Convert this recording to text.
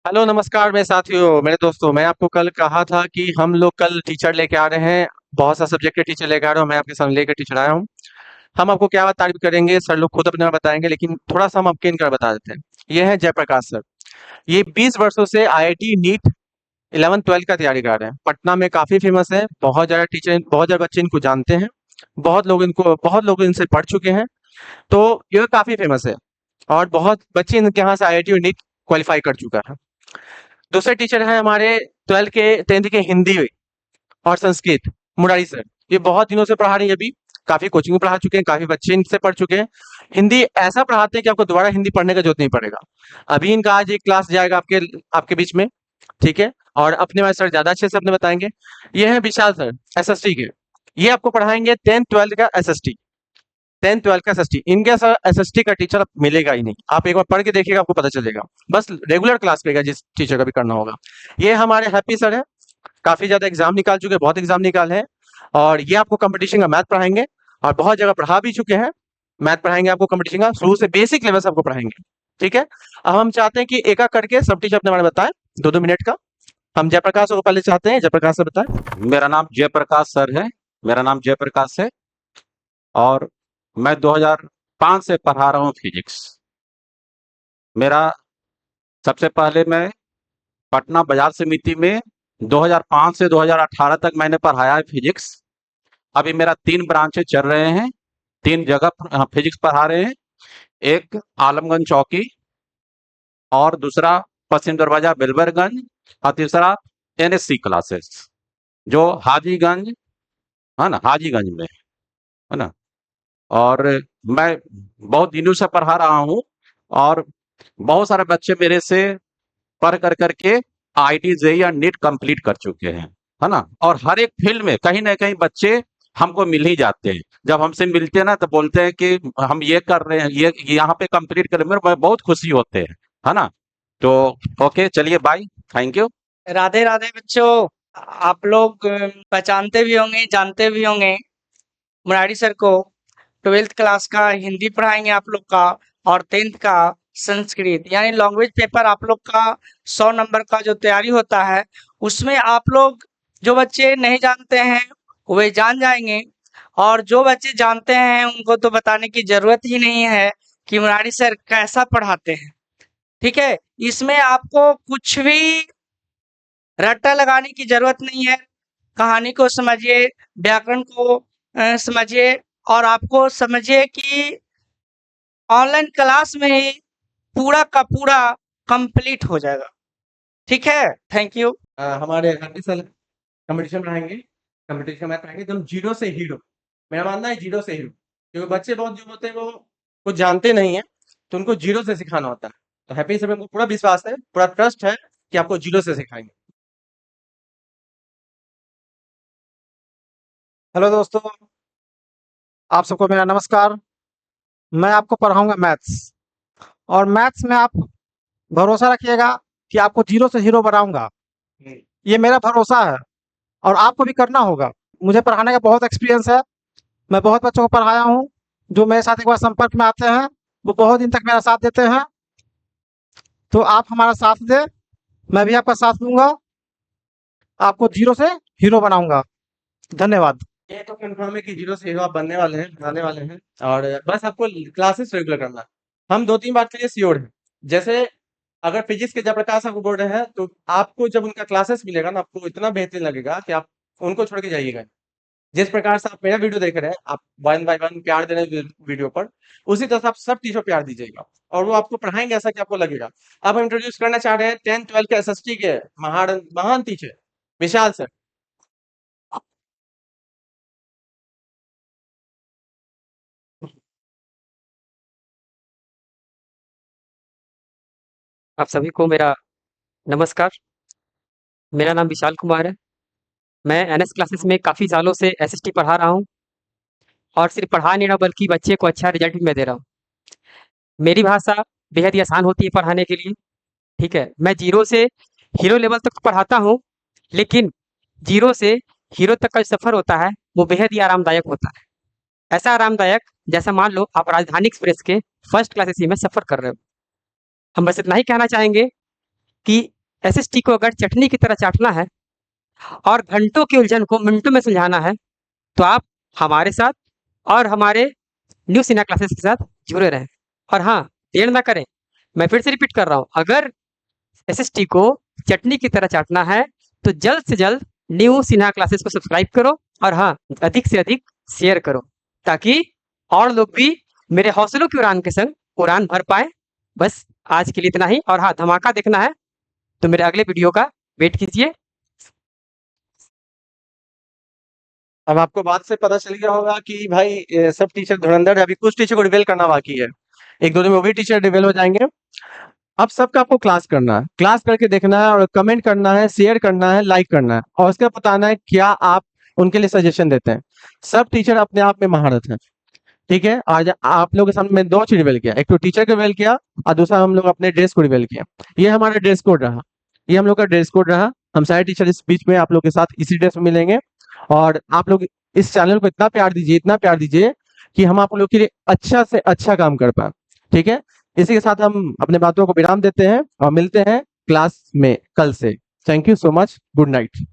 Hello नमस्कार मेरे साथियों मेरे दोस्तों। मैं आपको कल कहा था कि हम लोग कल टीचर लेके आ रहे हैं। बहुत सा सब्जेक्ट के टीचर लेके आ रहे हो। मैं आपके सामने लेकर टीचर आया हूँ। हम आपको क्या तारीफ करेंगे, सर लोग खुद अपने में बताएंगे, लेकिन थोड़ा सा हम आपके इनका बता देते हैं। ये है जयप्रकाश सर। ये 20 वर्षों से आईआईटी नीट 11th 12th का तैयारी कर रहे हैं। पटना में काफी फेमस है। बहुत ज्यादा टीचर, बहुत ज्यादा बच्चे इनको जानते हैं। बहुत लोग इनसे पढ़ चुके हैं। तो ये काफी फेमस है। और बहुत बच्चे इनके यहाँ से आईआईटी और नीट क्वालिफाई कर चुका है। दूसरे टीचर हैं हमारे 12th के 10th के हिंदी और संस्कृत, मुरारी सर। ये बहुत दिनों से पढ़ा रही है। अभी काफी कोचिंग में पढ़ा चुके हैं, काफी बच्चे इनसे पढ़ चुके हैं। हिंदी ऐसा पढ़ाते हैं कि आपको दोबारा हिंदी पढ़ने का जरूरत नहीं पड़ेगा। अभी इनका आज एक क्लास जाएगा आपके आपके बीच में। ठीक है। और अपने वाले सर ज्यादा अच्छे से अपने बताएंगे। ये है विशाल सर, एसएसटी के। ये आपको पढ़ाएंगे 10th 12th का एसएसटी। 10th 12th का एसएसटी। इनके सर एसएसटी का टीचर मिलेगा ही नहीं। आप एक बार पढ़ के देखिएगा, आपको पता चलेगा। बस रेगुलर क्लास पेगा जिस टीचर का भी करना होगा। ये हमारे हैप्पी सर है। काफी ज्यादा एग्जाम निकाल चुके हैं, बहुत एग्जाम निकाल हैं। और ये आपको कंपटीशन का मैथ पढ़ाएंगे। और बहुत जगह पढ़ा भी चुके हैं। मैथ पढ़ाएंगे आपको कंपटीशन का, शुरू से बेसिक लेवल से आपको पढ़ाएंगे। ठीक है। अब हम चाहते हैं कि एक एक करके सब टीचर अपने बारे में बताएं, 2-2 मिनट का। हम जयप्रकाश को पहले चाहते हैं, जयप्रकाश से बताएं। मेरा नाम जयप्रकाश सर है। मेरा नाम जयप्रकाश है और मैं 2005 से पढ़ा रहा हूँ फिजिक्स। मेरा सबसे पहले मैं पटना बाजार समिति में 2005 से 2018 तक मैंने पढ़ाया है फिजिक्स। अभी मेरा 3 ब्रांचें चल रहे हैं, 3 जगह फिजिक्स पढ़ा रहे हैं। एक आलमगंज चौकी और दूसरा पश्चिम दरवाजा बेलबरगंज और तीसरा एनएससी क्लासेस जो हाजीगंज है ना, हाजीगंज में है ना। और मैं बहुत दिनों से पढ़ा रहा हूँ और बहुत सारे बच्चे मेरे से पढ़ कर करके आईटी जेई या नीट कंप्लीट कर चुके हैं, है ना। और हर एक फील्ड में कहीं ना कहीं बच्चे हमको मिल ही जाते हैं। जब हमसे मिलते हैं ना तो बोलते हैं कि हम ये कर रहे हैं, ये यहाँ पे कंप्लीट कर रहे हैं, मेरे बहुत खुशी होते हैं, है ना। तो ओके, चलिए, bye, thank you. Radhe Radhe बच्चों। आप लोग पहचानते भी होंगे, जानते भी होंगे मुरारी सर को। 12th क्लास का हिंदी पढ़ाएंगे आप लोग का, और 10th का संस्कृत, यानी लैंग्वेज पेपर आप लोग का 100 नंबर का जो तैयारी होता है, उसमें आप लोग जो बच्चे नहीं जानते हैं वे जान जाएंगे, और जो बच्चे जानते हैं उनको तो बताने की जरूरत ही नहीं है कि मुरारी सर कैसा पढ़ाते हैं। ठीक है। इसमें आपको कुछ भी रट्टा लगाने की जरूरत नहीं है। कहानी को समझिए, व्याकरण को समझिए, और आपको समझिए कि ऑनलाइन क्लास में ही पूरा का पूरा कंप्लीट हो जाएगा। ठीक है। Thank you. हमारे हैप्पी सर कंपटीशन पढ़ाएंगे। कंपटीशन मैथ पढ़ाएंगे एकदम जीरो से हीरो। मेरा मानना है जीरो से हीरो, क्योंकि बच्चे बहुत जो होते हैं वो कुछ जानते नहीं है। तो उनको जीरो से सिखाना होता है। तो हैप्पी सर में हमको पूरा विश्वास है, पूरा ट्रस्ट है कि आपको जीरो से सिखाएंगे। हेलो दोस्तों, आप सबको मेरा नमस्कार। मैं आपको पढ़ाऊंगा मैथ्स। और मैथ्स में आप भरोसा रखिएगा कि आपको जीरो से हीरो बनाऊंगा। ये मेरा भरोसा है और आपको भी करना होगा। मुझे पढ़ाने का बहुत एक्सपीरियंस है। मैं बहुत बच्चों को पढ़ाया हूँ। जो मेरे साथ एक बार संपर्क में आते हैं वो बहुत दिन तक मेरा साथ देते हैं। तो आप हमारा साथ दें, मैं भी आपका साथ दूंगा। आपको जीरो से हीरो बनाऊंगा। धन्यवाद। ये तो कंफर्म है कि जीरो से हीरो आप बनने वाले हैं, बनाने वाले हैं। और बस आपको क्लासेस रेगुलर करना है। हम 2-3 बात के लिए श्योर हैं। जैसे अगर फिजिक्स के जयप्रकाश आपको बोल रहे हैं, तो आपको जब उनका क्लासेस मिलेगा ना, आपको इतना बेहतरीन लगेगा कि आप उनको छोड़ के जाइएगा। जिस प्रकार से आप मेरा वीडियो देख रहे हैं, आप 1 बाय 1 प्यार दे रहे हैं वीडियो पर, उसी तरह से आप सब टीचर प्यार दीजिएगा। और वो आपको पढ़ाएंगे ऐसा कि आपको लगेगा। अब हम इंट्रोड्यूस करना चाह रहे हैं 10th 12th के एसएसटी के महान महान टीचर विशाल सर। आप सभी को मेरा नमस्कार। मेरा नाम विशाल कुमार है। मैं एनएस क्लासेस में काफ़ी सालों से एसएसटी पढ़ा रहा हूँ, और सिर्फ पढ़ा नहीं रहा बल्कि बच्चे को अच्छा रिजल्ट भी मैं दे रहा हूँ। मेरी भाषा बेहद ही आसान होती है पढ़ाने के लिए। ठीक है। मैं जीरो से हीरो लेवल तक तो पढ़ाता हूँ, लेकिन जीरो से हीरो तक का जो सफ़र होता है वो बेहद ही आरामदायक होता है। ऐसा आरामदायक जैसा मान लो आप राजधानी एक्सप्रेस के फर्स्ट क्लास एसी में सफ़र कर रहे हो। हम बस इतना ही कहना चाहेंगे कि एसएसटी को अगर चटनी की तरह चाटना है और घंटों की उलझन को मिनटों में सुलझाना है, तो आप हमारे साथ और हमारे न्यू सिन्हा क्लासेस के साथ जुड़े रहें। और हाँ, देर ना करें, मैं फिर से रिपीट कर रहा हूँ, अगर एसएसटी को चटनी की तरह चाटना है तो जल्द से जल्द न्यू सिन्हा क्लासेस को सब्सक्राइब करो और हाँ, अधिक से अधिक शेयर करो, ताकि और लोग भी मेरे हौसलों की उड़ान के संग उड़ान भर पाए। बस आज के लिए इतना ही, और हाँ, धमाका देखना है तो मेरे अगले वीडियो का वेट कीजिए। अब आपको बात से पता चल गया होगा कि भाई सब टीचर धुरंधर है, अभी कुछ टीचर को रिवील करना बाकी है, 1-2 दिन में वो भी टीचर रिवील हो जाएंगे। अब सबका आपको क्लास करना है, क्लास करके देखना है और कमेंट करना है, शेयर करना है, लाइक करना है और उसका बताना है क्या आप उनके लिए सजेशन देते हैं। सब टीचर अपने आप में महारत है, ठीक है। आज आप लोगों के सामने मैंने 2 चीज रिवील किया, एक तो टीचर को रिवील किया और दूसरा हम लोग अपने ड्रेस को रिवील किया। ये हमारा ड्रेस कोड रहा, ये हम लोग का ड्रेस कोड रहा। हम सारे टीचर इस बीच में आप लोग के साथ इसी ड्रेस में मिलेंगे और आप लोग इस चैनल को इतना प्यार दीजिए, इतना प्यार दीजिए कि हम आप लोग के लिए अच्छा से अच्छा काम कर पाए, ठीक है। इसी के साथ हम अपने बातों को विराम देते हैं और मिलते हैं क्लास में कल से। Thank you so much, good night.